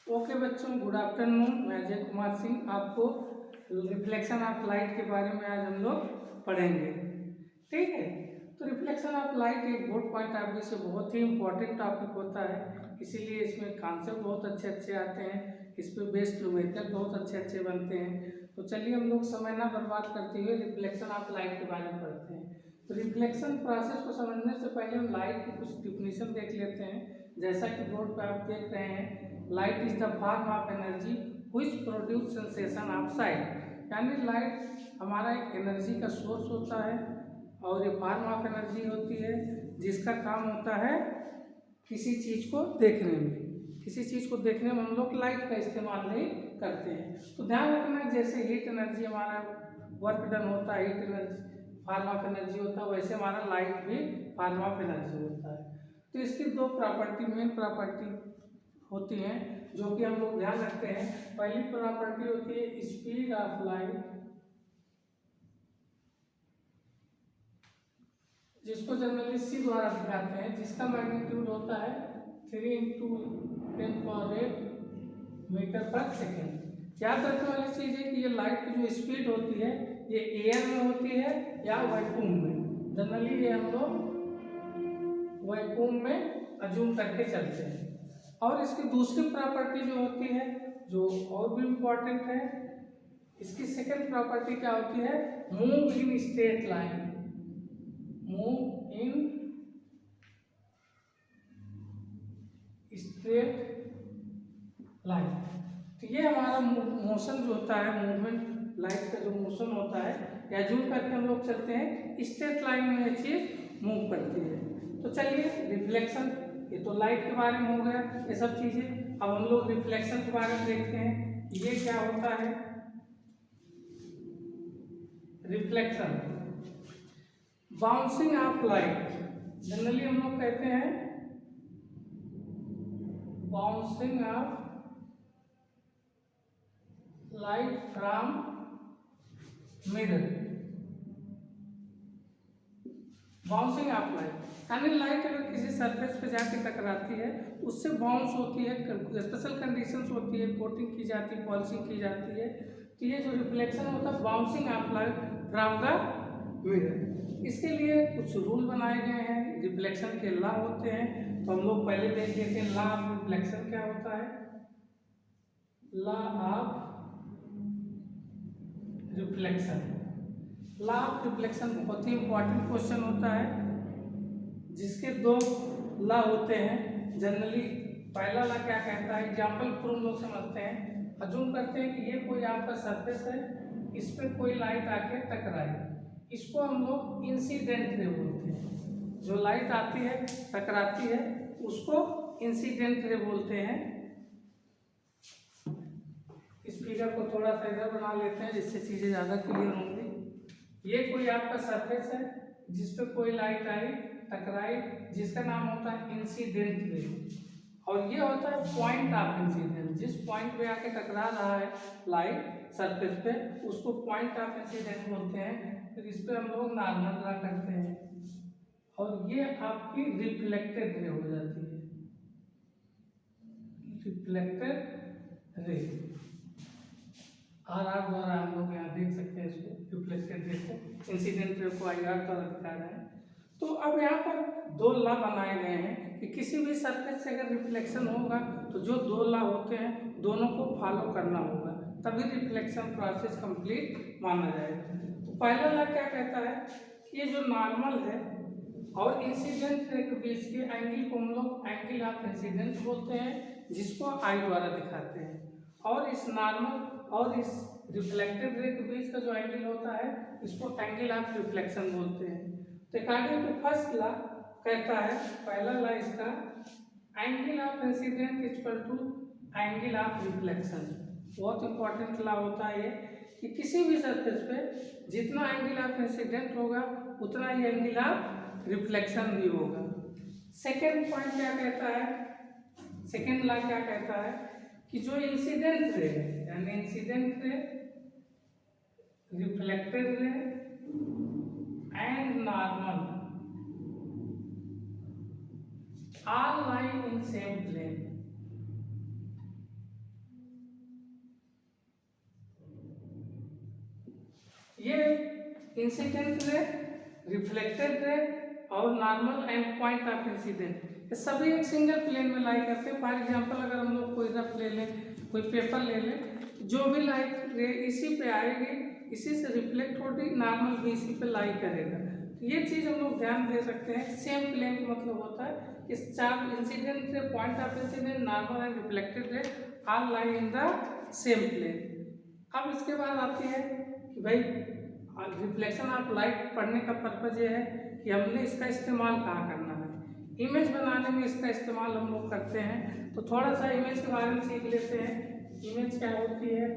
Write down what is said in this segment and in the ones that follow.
Okay बच्चों, good afternoon. मैं अजय कुमार सिंह आपको रिफ्लेक्शन ऑफ लाइट के बारे में आज हम लोग पढ़ेंगे। ठीक है, तो रिफ्लेक्शन ऑफ लाइट एक बोर्ड पॉइंट ऑफ व्यू से बहुत ही इंपॉर्टेंट टॉपिक होता है, इसीलिए इसमें कॉन्सेप्ट बहुत अच्छे अच्छे आते हैं, इस पर बेस्ड न्यूमेरिकल बहुत अच्छे अच्छे बनते हैं। तो चलिए हम लोग समय ना बर्बाद करते हुए रिफ्लेक्शन ऑफ लाइट के बारे में पढ़ते हैं। तो रिफ्लेक्शन प्रोसेस को समझने से पहले हम लाइट की कुछ डिफिनेशन देख लेते हैं। जैसा कि बोर्ड पर आप देख रहे हैं, light is the form of energy which produce sensation of site. यानी लाइट हमारा एक एनर्जी का सोर्स होता है और ये फॉर्म ऑफ एनर्जी होती है जिसका काम होता है किसी चीज़ को देखने में। किसी चीज़ को देखने में हम लोग लाइट का इस्तेमाल नहीं करते हैं। तो ध्यान रखना, जैसे हीट एनर्जी हमारा वर्क डन होता है, heat energy form of energy होता है, वैसे हमारा लाइट भी फॉर्म ऑफ एनर्जी होता है। तो इसकी दो प्रॉपर्टी, मेन प्रॉपर्टी होती हैं जो कि हम लोग ध्यान रखते हैं। पहली प्रॉपर्टी होती है स्पीड ऑफ लाइट, जिसको जनरली सी द्वारा दिखाते हैं, जिसका मैग्नीट्यूड होता है 3 × 10⁻⁸ मीटर/सेकेंड। याद रखने वाली चीज़ है कि ये लाइट की जो स्पीड होती है ये एयर में होती है या वैक्यूम में। जनरली ये हम लोग वैक्यूम में अज्यूम करके चलते हैं। और इसकी दूसरी प्रॉपर्टी जो होती है, जो और भी इम्पोर्टेंट है, इसकी सेकंड प्रॉपर्टी क्या होती है? Move in straight line. Move in straight line. तो ये हमारा मोशन जो होता है, मूवमेंट, लाइट का जो मोशन होता है, या जूम करके हम लोग चलते हैं, स्ट्रेट लाइन में ये चीज मूव करती है। तो चलिए, रिफ्लेक्शन, ये तो लाइट के बारे में हो गया ये सब चीजें। अब हम लोग रिफ्लेक्शन के बारे में देखते हैं, ये क्या होता है reflection. Bouncing off light, generally हम लोग कहते हैं bouncing off light from mirror. Bouncing off light यानी लाइट अगर किसी सरफेस पे जाके टकराती है, उससे बाउंस होती है, स्पेशल कंडीशंस होती है, कोटिंग की जाती है, पॉलिशिंग की जाती है। तो ये जो रिफ्लेक्शन होता है, bouncing off light from the mirror, इसके लिए कुछ रूल बनाए गए हैं, रिफ्लेक्शन के लॉ होते हैं। तो हम लोग पहले देख लेते हैं लॉ ऑफ रिफ्लेक्शन क्या होता है। Law of reflection, law of reflection बहुत ही इंपॉर्टेंट क्वेश्चन होता है, जिसके दो लॉ होते हैं। जनरली पहला लॉ क्या कहता है, एग्जाम्पल प्रूफ लोग समझते हैं। अज्यूम करते हैं कि ये कोई आपका सरफेस है, इस पर कोई लाइट आके टकराई, इसको हम लोग इंसिडेंट रे बोलते हैं। जो लाइट आती है टकराती है उसको इंसिडेंट रे बोलते हैं। इस फिगर को थोड़ा सा इधर बना लेते हैं जिससे चीज़ें ज़्यादा क्लियर होंगी। ये कोई आपका सरफेस है जिस पे कोई लाइट आई, टकराई, जिसका नाम होता है इंसिडेंट रे। और ये होता है पॉइंट ऑफ इंसिडेंस, जिस पॉइंट पे आके टकरा रहा है लाइट सरफेस पे, उसको पॉइंट ऑफ इंसिडेंस बोलते हैं। फिर इस पे हम लोग नॉर्मल ड्रा करते हैं और ये आपकी रिफ्लेक्टेड रे हो जाती है, रिफ्लेक्टेड रे। आर द्वारा हम लोग यहाँ देख सकते हैं इसको, रिफ्लेक्टेड रे को, इंसिडेंट रे को IR द्वारा दिखा रहे हैं। तो अब यहाँ पर दो लॉ बनाए गए हैं कि किसी भी सरफेस से अगर रिफ्लेक्शन होगा तो जो दो लॉ होते हैं दोनों को फॉलो करना होगा, तभी रिफ्लेक्शन प्रोसेस कंप्लीट माना जाएगा। तो पहला लॉ क्या कहता है कि ये जो नॉर्मल है और इंसिडेंट रे के बीच के एंगल को हम लोग एंगल ऑफ इंसिडेंस बोलते हैं, जिसको I द्वारा दिखाते हैं। और इस नॉर्मल और इस रिफ्लेक्टेड रे के बीच का जो एंगल होता है, इसको एंगल ऑफ रिफ्लेक्शन बोलते हैं। तो अकॉर्डिंग टू फर्स्ट लॉ कहता है, पहला लॉ इसका, angle of incident equal to angle of reflection. बहुत इंपॉर्टेंट लॉ होता है ये कि किसी भी सरफेस पे जितना एंगल ऑफ इंसिडेंट होगा उतना ही एंगल ऑफ रिफ्लेक्शन भी होगा। सेकेंड पॉइंट क्या कहता है, सेकेंड लॉ क्या कहता है कि जो इंसिडेंट रे है, यानी incident ray, reflected ray and normal all lie in same plane, incident ray, reflected ray और normal and point of incident, ये सभी एक सिंगल प्लेन में लाई करते हैं। फॉर एग्जांपल अगर हम लोग कोई रफ ले लें, कोई पेपर ले लें, जो भी लाइट रे इसी पे आएगी, इसी से रिफ्लेक्ट होगी, नॉर्मल भी इसी पे लाई करेगा। तो ये चीज़ हम लोग ध्यान दे सकते हैं। सेम प्लेन का मतलब होता है कि चार incident ray, point of incident, normal and reflected ray are lie in the same plane. अब इसके बाद आती है कि भाई रिफ्लेक्शन ऑफ लाइट पढ़ने का पर्पज ये है कि हमने इसका इस्तेमाल कहाँ करना है। इमेज बनाने में इसका इस्तेमाल हम लोग करते हैं। तो थोड़ा सा इमेज के बारे में सीख लेते हैं। इमेज क्या होती है,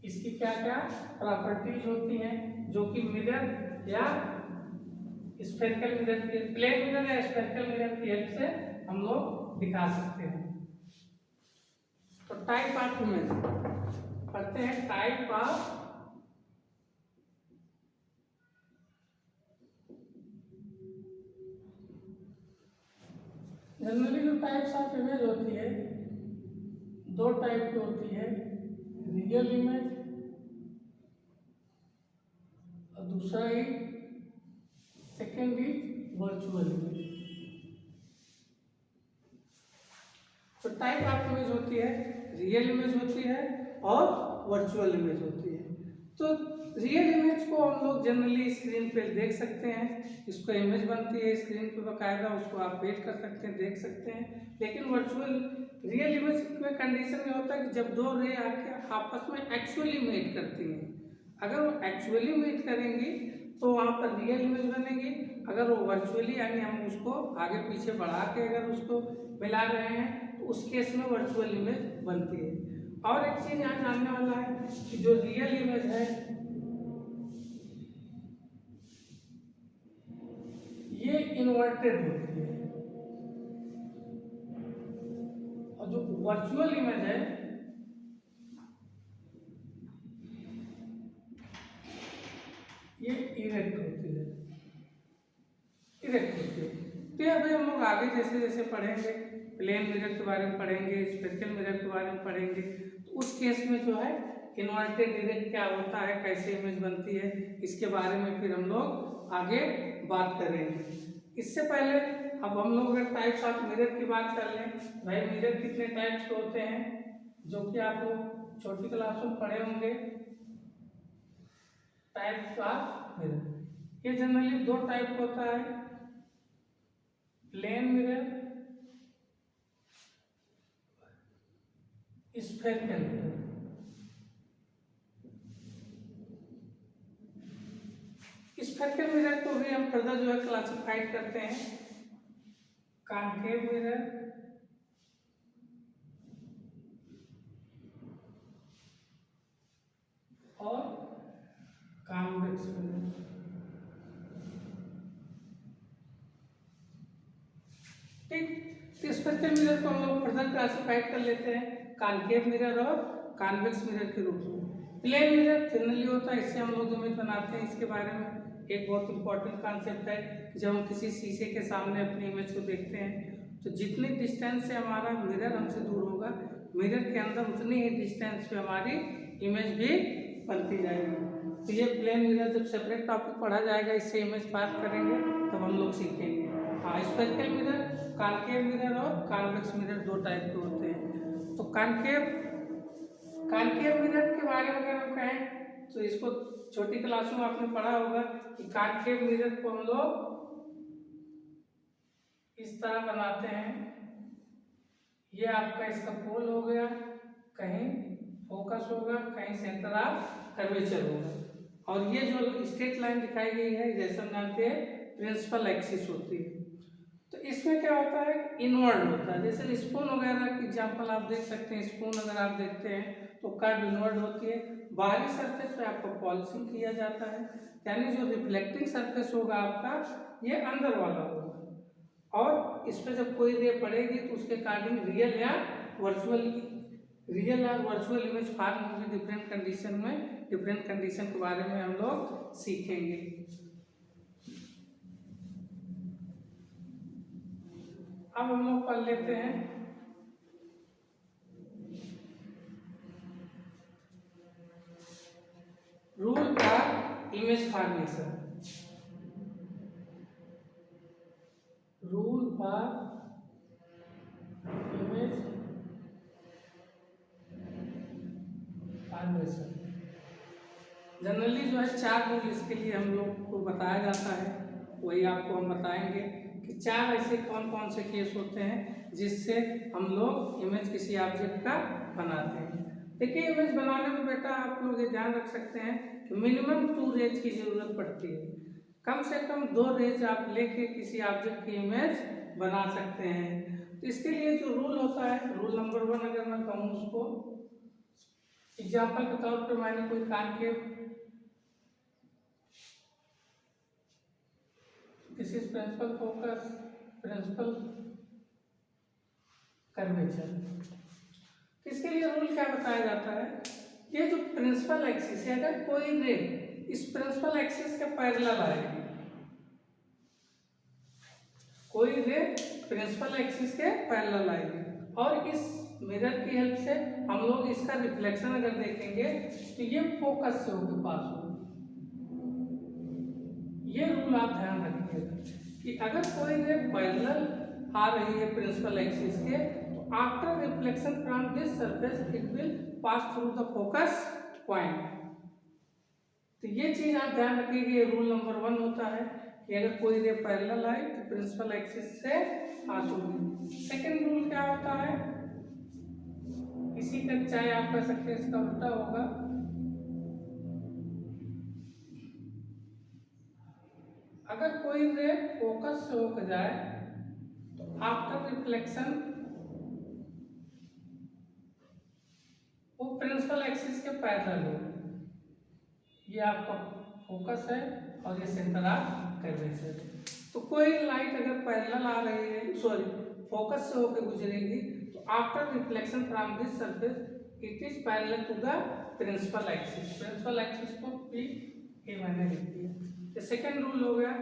इसकी क्या क्या प्रॉपर्टीज होती हैं, जो कि मिरर या स्फेरिकल मिरर की, प्लेन मिरर या स्फेरिकल मिरर की हेल्प से हम लोग दिखा सकते हैं। तो टाइप ऑफ इमेज पढ़ते हैं। टाइप ऑफ जनरली जो टाइप्स ऑफ इमेज होती है, दो टाइप की होती है, रियल इमेज और दूसरा ही सेकेंड इज वर्चुअल इमेज। तो टाइप ऑफ इमेज होती है, रियल इमेज होती है और वर्चुअल इमेज होती है। तो रियल इमेज को हम लोग जनरली स्क्रीन पे देख सकते हैं, इसको इमेज बनती है स्क्रीन पे बकायदा, उसको आप वेट कर सकते हैं, देख सकते हैं। लेकिन वर्चुअल रियल इमेज में कंडीशन में होता है कि जब दो रे आके आपस में एक्चुअली मीट करती हैं। अगर वो एक्चुअली मीट करेंगी तो वहाँ पर रियल इमेज बनेगी। अगर वो वर्चुअली यानी हम उसको आगे पीछे बढ़ा के अगर उसको मिला रहे हैं तो उस केस में वर्चुअल इमेज बनती है। और एक चीज यहाँ जानने वाला है कि जो रियल इमेज है ये इन्वर्टेड होती है और जो वर्चुअल इमेज है ये इरेक्ट होती है, इरेक्ट होती है। तो ये अभी हम लोग आगे जैसे जैसे पढ़ेंगे, प्लेन मिरर के बारे में पढ़ेंगे, स्फेरिकल मिरर के बारे में पढ़ेंगे, तो उस केस में जो है इन्वर्टेड इरेक्ट क्या होता है, कैसे इमेज बनती है, इसके बारे में फिर हम लोग आगे बात करेंगे। इससे पहले अब हम लोग अगर टाइप्स ऑफ मिरर की बात कर लें, भाई मिरर कितने टाइप्स के होते हैं, जो कि आप लोग छोटी क्लास में पढ़े होंगे। टाइप्स ऑफ मिरर ये जनरली दो टाइप का होता है, plane mirror, spherical mirror. Spherical mirror को भी हम फर्दर जो है क्लासिफाइड करते हैं, कॉनकेव मिरर और कॉन्वेक्स मिरर। ठीक, तो स्फेरिकल मिरर को हम लोग फर्दर क्लासिफाइड कर लेते हैं कॉनकेव मिरर और कॉन्वेक्स मिरर के रूप में। प्लेन मिरर जनरली होता है, इससे हम लोग इमेज बनाते हैं। इसके बारे में एक बहुत इंपॉर्टेंट कॉन्सेप्ट है कि जब हम किसी शीशे के सामने अपनी इमेज को देखते हैं तो जितनी डिस्टेंस से हमारा मिरर हमसे दूर होगा, मिरर के अंदर उतनी ही डिस्टेंस पे हमारी इमेज भी बनती जाएगी। तो ये प्लेन मिरर जब सेपरेट टॉपिक पढ़ा जाएगा, इससे इमेज बात करेंगे तब हम लोग सीखेंगे। हाँ, स्फेरिकल मिरर, कॉनकेव मिरर और कॉन्वेक्स मिरर दो टाइप के होते हैं। तो कॉनकेव मिरर के बारे में अगर हम कहें तो इसको छोटी क्लास में आपने पढ़ा होगा कि कॉनकेव मिरर को हम लोग इस तरह बनाते हैं। ये आपका इसका पोल हो गया, कहीं फोकस होगा, कहीं सेंटर ऑफ कर्वेचर होगा, और ये जो स्ट्रेट लाइन दिखाई गई है जैसे हम जानते हैं प्रिंसिपल एक्सिस होती है। तो इसमें क्या होता है, इनवर्ड होता है। जैसे स्पून वगैरह की एग्जांपल आप देख सकते हैं, स्पून अगर आप देखते हैं तो कर्व इनवर्ड होती है। बाहरी सरफेस पे आपको पॉलिशिंग किया जाता है, यानी जो रिफ्लेक्टिंग सरफेस होगा आपका ये अंदर वाला होगा, और इस पर जब कोई रे पड़ेगी तो उसके अकॉर्डिंग रियल या वर्चुअल इमेज फॉर्म होगी डिफरेंट कंडीशन में। डिफरेंट कंडीशन के बारे में हम लोग सीखेंगे। अब हम लोग पढ़ लेते हैं rule for image formation, rule for image formation. Generally जो है 4 रूल इसके लिए हम लोग को बताया जाता है, वही आपको हम बताएंगे कि 4 ऐसे कौन कौन से केस होते हैं जिससे हम लोग इमेज किसी ऑब्जेक्ट का बनाते हैं। देखिए, इमेज बनाने में बेटा आप लोग ये ध्यान रख सकते हैं कि मिनिमम 2 रेज की जरूरत पड़ती है। कम से कम 2 रेज आप लेके किसी ऑब्जेक्ट की इमेज बना सकते हैं। तो इसके लिए जो रूल होता है, रूल नंबर 1 अगर मैं कहूँ उसको, एग्जाम्पल के तौर पे मैंने कोई concave, this is principal focus, principal curvature. इसके लिए रूल क्या बताया जाता है, ये जो प्रिंसिपल एक्सिस है, अगर कोई रे इस प्रिंसिपल एक्सिस के पैरेलल आएगी, कोई रे प्रिंसिपल एक्सिस के पैरेलल आएगी और इस मिरर की हेल्प से हम लोग इसका रिफ्लेक्शन अगर देखेंगे तो ये फोकस से होकर पास होगा। ये रूल आप ध्यान रखिएगा कि अगर कोई रे पैरेलल आ रही है प्रिंसिपल एक्सिस के, तो after reflection from this surface it will pass through the focus point. तो ये चीज आप ध्यान रखिए, ये रूल नंबर 1 होता है कि अगर कोई रे पैरेलल आए तो प्रिंसिपल एक्सिस से पास होगी। सेकेंड रूल क्या होता है, इसी का चाहे आप कह सकते हैं इसका उल्टा होगा, अगर कोई रे फोकस से होकर जाए तो आफ्टर रिफ्लेक्शन वो प्रिंसिपल एक्सिस के पैरेलल हो। ये आपका फोकस है और ये सेंटर ऑफ कर्वेचर। तो कोई लाइट अगर पैरेलल आ रही है, सॉरी फोकस से होकर गुजरेगी, तो after reflection from this surface it is parallel to the principal axis. Principal axis को पी ए मैंने लिख दिया। ये सेकेंड रूल हो गया।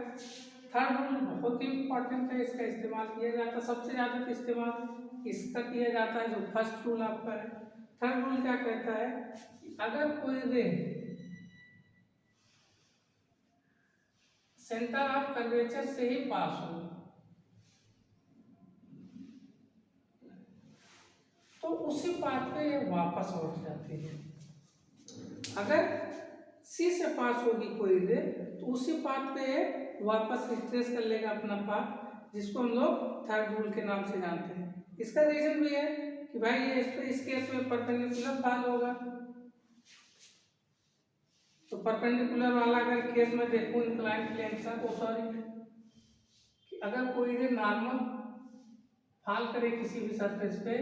थर्ड रूल बहुत ही इंपॉर्टेंट है, इसका इस्तेमाल किया जाता है, सबसे ज्यादा इस्तेमाल इसका किया जाता है, जो फर्स्ट रूल आपका है। थर्ड रूल क्या कहता है कि अगर कोई रे सेंटर ऑफ कर्वेचर से ही पास हो तो उसी पाथ पे ये वापस लौट जाती है। अगर सी से पास होगी कोई रे तो उसी पाथ पे वापस रिट्रेस कर लेगा अपना पाथ, जिसको हम लोग थर्ड रूल के नाम से जानते हैं। इसका रीजन भी है कि भाई ये इस केस में परपेंडिकुलर पाथ होगा, तो परपेंडिकुलर वाला अगर केस में देखूं इंक्लाइंड प्लेन का, तो सॉरी अगर कोई रे नॉर्मल फॉल करे किसी भी सरफेस पे,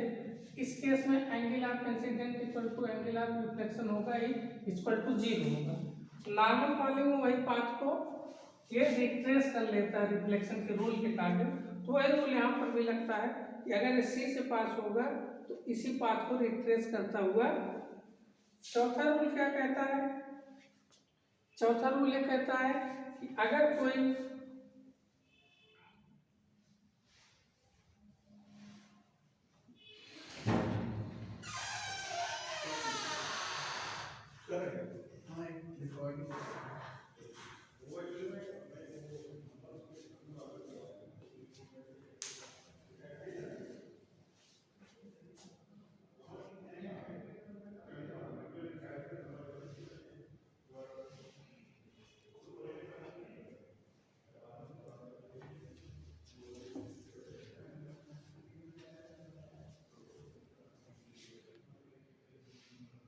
इस केस में angle of incident equal to angle of reflection होगा ही इक्वल टू 0 होगा। नॉर्मल फॉलिंग में वही पाथ को ये रिट्रेस कर लेता है रिफ्लेक्शन के रूल के कारण। तो वही रूल यहाँ पर भी लगता है कि अगर सी से पास होगा तो इसी पाथ को रिट्रेस करता हुआ। चौथा रूल क्या कहता है, चौथा रूल ये कहता है कि अगर कोई